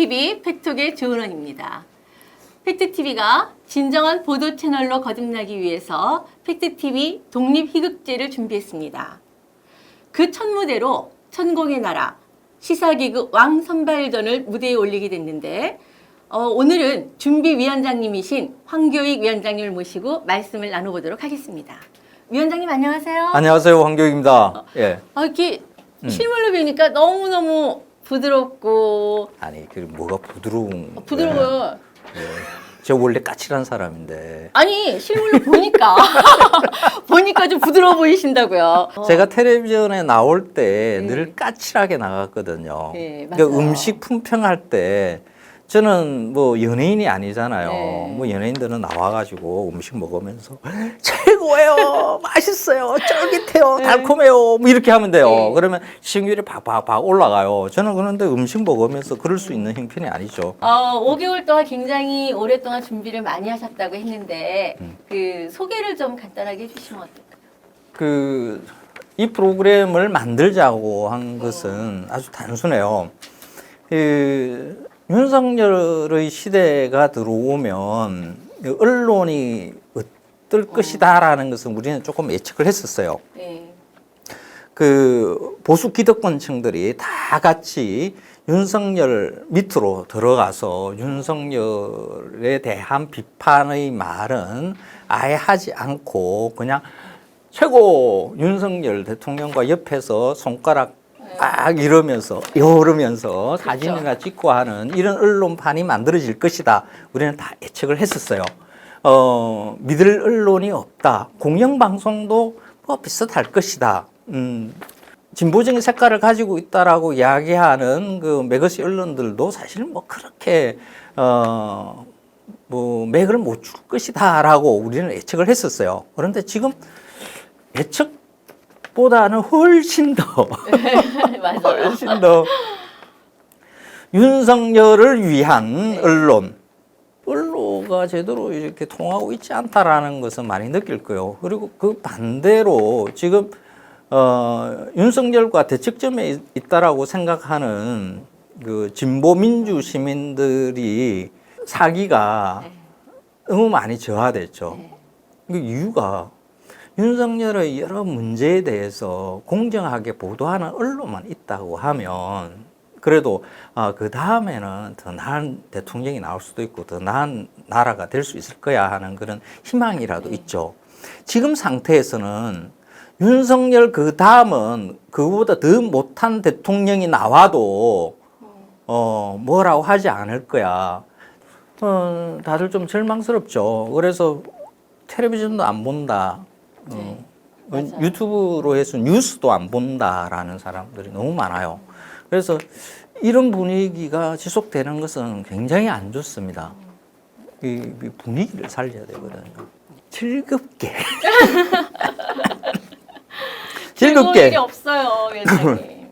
팩트TV 팩톡의 조은원입니다. 팩트TV가 진정한 보도 채널로 거듭나기 위해서 팩트TV 독립희극제를 준비했습니다. 그 첫 무대로 천공의 나라 시사기극 왕선발전을 무대에 올리게 됐는데 오늘은 준비위원장님이신 황교익 위원장님을 모시고 말씀을 나눠보도록 하겠습니다. 위원장님 안녕하세요. 안녕하세요. 황교익입니다. 예. 이렇게 실물로 뵈니까 너무너무 부드럽고 아니, 그 뭐가 부드러운 부드러워요. 예. 저 원래 까칠한 사람인데. 아니 실물로 보니까 보니까 좀 부드러워 보이신다고요. 제가 텔레비전에 나올 때 늘 까칠하게 나갔거든요. 네, 그러니까 맞아요. 음식 품평할 때 저는 뭐 연예인이 아니잖아요. 네. 뭐 연예인들은 나와가지고 음식 먹으면서 최고예요, 맛있어요, 쫄깃해요, 네. 달콤해요, 뭐 이렇게 하면 돼요. 네. 그러면 식률이 박박박 올라가요. 저는 그런데 음식 먹으면서 그럴 수 있는 형편이 아니죠. 5개월 동안 굉장히 오랫동안 준비를 많이 하셨다고 했는데 그 소개를 좀 간단하게 해주시면 어떨까요? 이 프로그램을 만들자고 한 것은 아주 단순해요. 윤석열의 시대가 들어오면 언론이 어떨 것이다라는 것은 우리는 조금 예측을 했었어요. 네. 보수 기득권층들이 다 같이 윤석열 밑으로 들어가서 윤석열에 대한 비판의 말은 아예 하지 않고 그냥 최고 윤석열 대통령과 옆에서 손가락 막 이러면서 사진이나 찍고 하는 이런 언론판이 만들어질 것이다. 우리는 다 예측을 했었어요. 믿을 언론이 없다. 공영방송도 뭐 비슷할 것이다. 진보적인 색깔을 가지고 있다라고 이야기하는 그 매거시 언론들도 사실 뭐 그렇게 뭐 맥을 못 줄 것이다라고 우리는 예측을 했었어요. 그런데 지금 예측보다는 훨씬 더 맞아요. 훨씬 더 윤석열을 위한 언론가 제대로 이렇게 통하고 있지 않다라는 것은 많이 느낄 거예요. 그리고 그 반대로 지금 윤석열과 대척점에 있다라고 생각하는 그 진보 민주 시민들이 사기가 너무 많이 저하됐죠. 그 이유가 윤석열의 여러 문제에 대해서 공정하게 보도하는 언론만 있다고 하면 그래도 그 다음에는 더 나은 대통령이 나올 수도 있고 더 나은 나라가 될 수 있을 거야 하는 그런 희망이라도 있죠. 지금 상태에서는 윤석열 그 다음은 그보다 더 못한 대통령이 나와도 뭐라고 하지 않을 거야. 다들 좀 절망스럽죠. 그래서 텔레비전도 안 본다. 유튜브로 해서 뉴스도 안 본다라는 사람들이 너무 많아요. 그래서 이런 분위기가 지속되는 것은 굉장히 안 좋습니다. 이 분위기를 살려야 되거든요. 즐겁게. 즐거울 일이 없어요, 위원장님.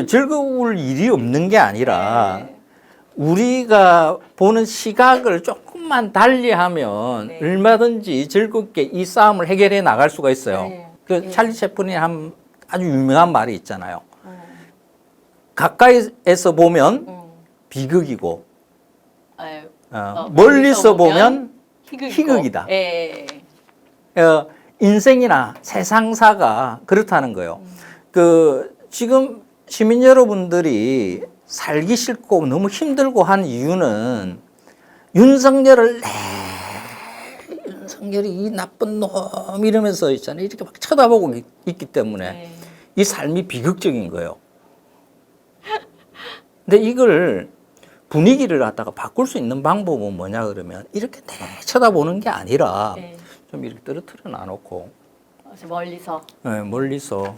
즐거울 일이 없는 게 아니라 네. 우리가 보는 시각을 조금만 달리하면 얼마든지 즐겁게 이 싸움을 해결해 나갈 수가 있어요. 찰리 채플린이 한 아주 유명한 말이 있잖아요. 가까이에서 보면 비극이고 멀리서 보면 희극이다. 인생이나 세상사가 그렇다는 거예요. 지금 시민 여러분들이 살기 싫고 너무 힘들고 한 이유는 윤석열이 이 나쁜 놈 이러면서 있잖아요. 이렇게 막 쳐다보고 있기 때문에 이 삶이 비극적인 거예요. 근데 이걸 분위기를 갖다가 바꿀 수 있는 방법은 뭐냐 그러면 이렇게 쳐다보는 게 아니라 좀 이렇게 떨어뜨려 놔놓고 멀리서 멀리서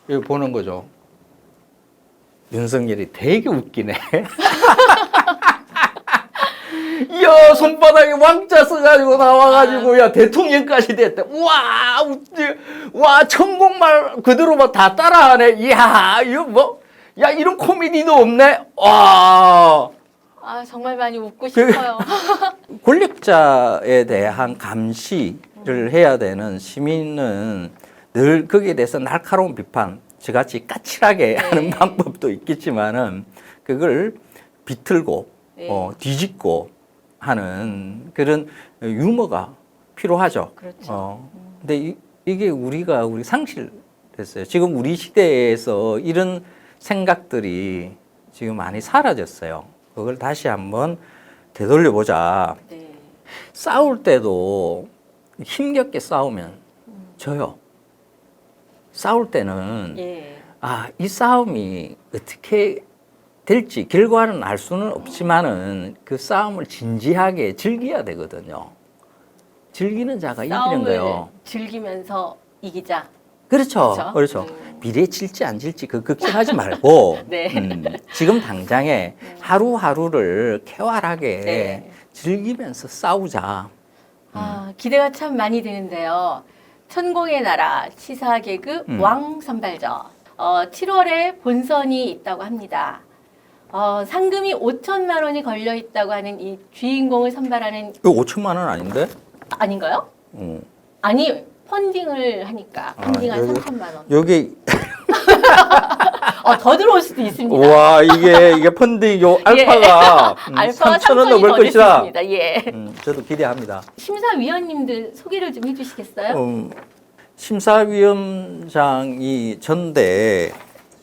이거 보는 거죠. 윤석열이 되게 웃기네. 야, 손바닥에 왕자 써가지고 나와가지고, 야, 대통령까지 됐대. 와, 천국말 그대로 막 다 따라하네. 이야, 야, 이런 코미디도 없네. 와. 정말 많이 웃고 싶어요. 권력자에 대한 감시를 해야 되는 시민은 늘 거기에 대해서 날카로운 비판, 저같이 까칠하게 하는 방법도 있겠지만은 그걸 비틀고 네. 뒤집고 하는 그런 유머가 필요하죠. 그렇죠. 근데 이게 우리 상실됐어요. 지금 우리 시대에서 이런 생각들이 지금 많이 사라졌어요. 그걸 다시 한번 되돌려보자. 네. 싸울 때도 힘겹게 싸우면 져요. 싸울 때는 예. 이 싸움이 어떻게 될지 결과는 알 수는 없지만은 그 싸움을 진지하게 즐겨야 되거든요. 즐기는 자가 이기는 싸움을 거예요. 즐기면서 이기자. 그렇죠. 그렇죠? 그렇죠. 미래에 질지 안 질지 그 걱정하지 말고 네. 지금 당장에 하루하루를 쾌활하게 네. 즐기면서 싸우자. 기대가 참 많이 되는데요. 천공의 나라 시사 개그 왕 선발전. 7월에 본선이 있다고 합니다. 상금이 5천만 원이 걸려 있다고 하는 이 주인공을 선발하는 이거 5천만 원 아닌데? 아닌가요? 아니 펀딩을 하니까 펀딩한 여기- 3천만 원. 여기 더 들어올 수도 있습니다. 와 이게 펀딩 요 알파가 알파가 3천 원 3천이 넘을 걸릴 수 것이다. 있습니다. 예. 저도 기대합니다. 심사위원님들 소개를 좀 해주시겠어요? 심사위원장이 전데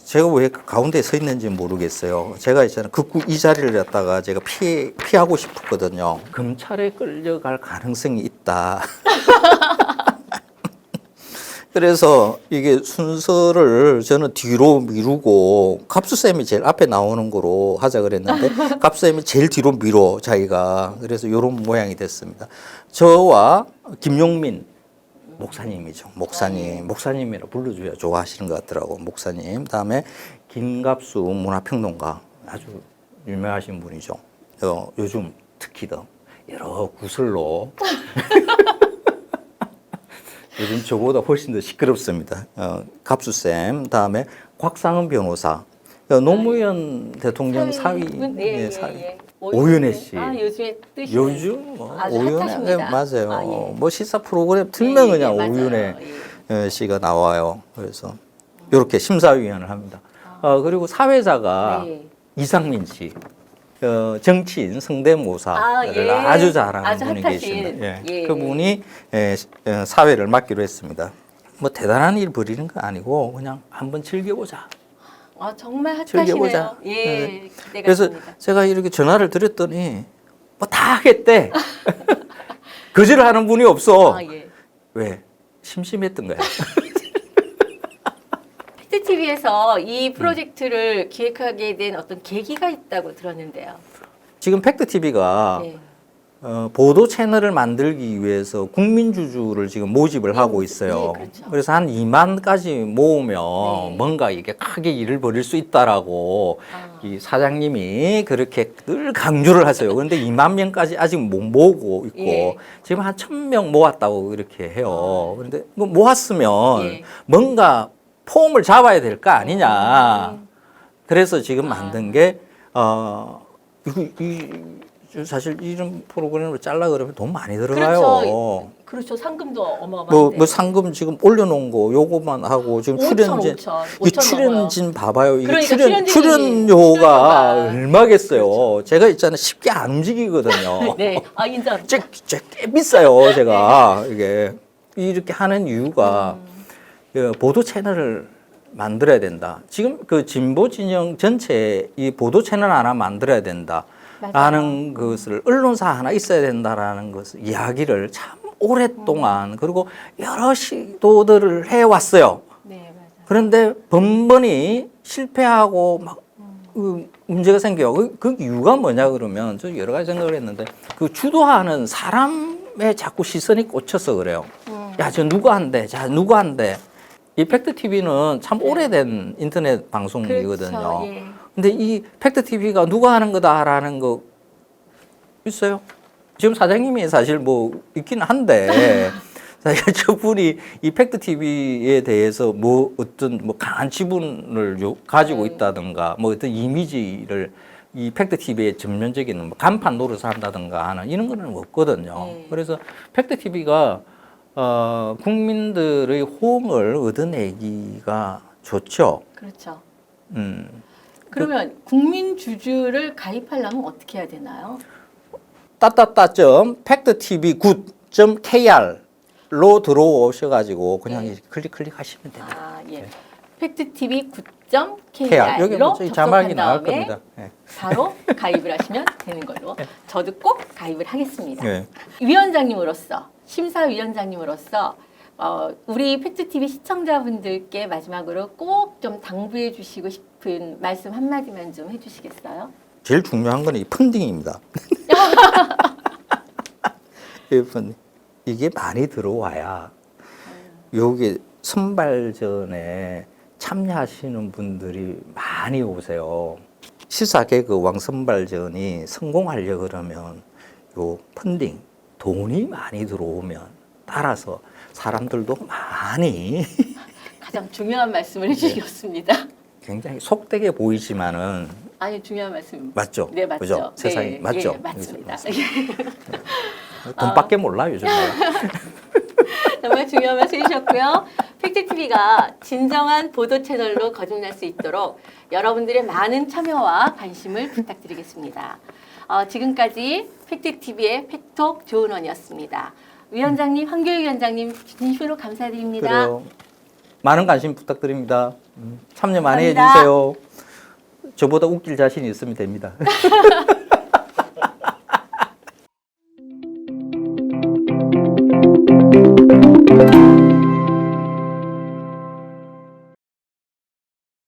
제가 왜 그 가운데에 서 있는지 모르겠어요. 제가 있잖아요. 극구 이 자리를 갖다가 제가 피하고 싶었거든요. 검찰에 끌려갈 가능성이 있다. 그래서 이게 순서를 저는 뒤로 미루고 갑수쌤이 제일 앞에 나오는 거로 하자 그랬는데 갑수쌤이 제일 뒤로 미뤄 자기가. 그래서 이런 모양이 됐습니다. 저와 김용민 목사님이죠. 목사님이라 불러줘야 좋아하시는 것 같더라고. 목사님. 다음에 김갑수 문화평론가 아주 유명하신 분이죠. 요즘 특히 더 여러 구슬로 요즘 저보다 훨씬 더 시끄럽습니다. 갑수쌤, 다음에 곽상은 변호사, 노무현 대통령 사위, 사위. 오윤혜 씨. 요즘에 뜨시 요즘 아주 오윤혜 핫하십니다. 맞아요. 예. 뭐 시사 프로그램 틀면 그냥 맞아요. 오윤혜 씨가 나와요. 그래서 이렇게 심사위원을 합니다. 그리고 사회자가 네. 이상민 씨. 정치인 성대모사를 예. 아주 잘하는 아주 분이 핫하신. 계십니다. 예. 그분이 사회를 맡기로 했습니다. 뭐 대단한 일 벌이는 거 아니고 그냥 한번 즐겨보자. 정말 즐겨보자. 핫하시네요. 예. 기대가 그래서 됩니다. 제가 이렇게 전화를 드렸더니 뭐 다 하겠대. 거절을 하는 분이 없어. 예. 왜? 심심했던 거야. 팩트TV에서 이 프로젝트를 기획하게 된 어떤 계기가 있다고 들었는데요. 지금 팩트TV가 네. 보도 채널을 만들기 위해서 국민주주를 지금 모집을 하고 있어요. 네, 그렇죠. 그래서 한 2만까지 모으면 네. 뭔가 이게 크게 일을 벌일 수 있다라고 이 사장님이 그렇게 늘 강조를 하세요. 그런데 2만 명까지 아직 못 모으고 있고 예. 지금 한 1,000명 모았다고 이렇게 해요. 그런데 뭐 모았으면 예. 뭔가 폼을 잡아야 될 거 아니냐. 그래서 지금 만든 게 사실 이런 프로그램을 잘라 그러면 돈 많이 들어가요. 그렇죠. 상금도 어마어마한데. 뭐 상금 지금 올려놓은 거 요거만 하고 지금 5천, 이 출연진 봐봐요. 이게 그러니까 출연료가 얼마겠어요. 제가 있잖아요. 쉽게 안 움직이거든요. 네. 인정. 꽤 비싸요. 제가 이게 이렇게 하는 이유가 보도 채널을 만들어야 된다. 지금 그 진보 진영 전체에 이 보도 채널 하나 만들어야 된다. 라는 것을 언론사 하나 있어야 된다라는 것을 이야기를 참 오랫동안 그리고 여러 시도들을 해왔어요. 네, 맞아요. 그런데 번번이 실패하고 막 문제가 생겨요. 그 이유가 뭐냐 그러면 저 여러 가지 생각을 했는데 그 주도하는 사람의 자꾸 시선이 꽂혀서 그래요. 야, 저 누가 한대? 자, 누가 한대? 이 팩트TV는 참 오래된 인터넷 방송이거든요. 그렇죠, 예. 근데 이 팩트TV가 누가 하는 거다라는 거 있어요? 지금 사장님이 사실 뭐 있긴 한데 사실 저분이 이 팩트TV에 대해서 뭐 어떤 뭐 강한 지분을 가지고 있다든가 뭐 어떤 이미지를 이 팩트TV의 전면적인 뭐 간판 노릇을 한다든가 하는 이런 거는 없거든요. 그래서 팩트TV가 국민들의 호응을 얻어내기가 좋죠. 그렇죠. 그러면 국민주주를 가입하려면 어떻게 해야 되나요? @팩트TV9.kr로 들어오셔가지고 그냥 네. 클릭하시면 됩니다. 아, 예. 네. 팩트TV KR 여기 9.kr로 뭐 자막이 접속한 나올 다음에 겁니다. 네. 바로 가입을 하시면 되는 걸로 저도 꼭 가입을 하겠습니다. 네. 위원장님으로서 심사위원장님으로서 우리 팩트TV 시청자분들께 마지막으로 꼭 좀 당부해 주시고 싶은 말씀 한마디만 좀 해주시겠어요? 제일 중요한 건 이 펀딩입니다. 이 펀딩. 이게 많이 들어와야 여기 선발전에 참여하시는 분들이 많이 오세요. 시사 개그 왕 선발전이 성공하려 그러면 요 펀딩 돈이 많이 들어오면 따라서 사람들도 많이 가장 중요한 말씀을 해주셨습니다. 굉장히 속되게 보이지만은 아니 중요한 말씀. 맞죠? 네 맞죠. 그죠? 세상이 네, 맞죠? 예, 맞습니다. 돈밖에 몰라 요즘에. 정말 중요한 말씀 해주셨고요. 팩트TV가 진정한 보도 채널로 거듭날 수 있도록 여러분들의 많은 참여와 관심을 부탁드리겠습니다. 지금까지 팩트TV의 팩톡 조은원이었습니다. 위원장님, 황교익 위원장님 진심으로 감사드립니다. 그래요. 많은 관심 부탁드립니다. 참여 많이 감사합니다. 해주세요. 저보다 웃길 자신이 있으면 됩니다.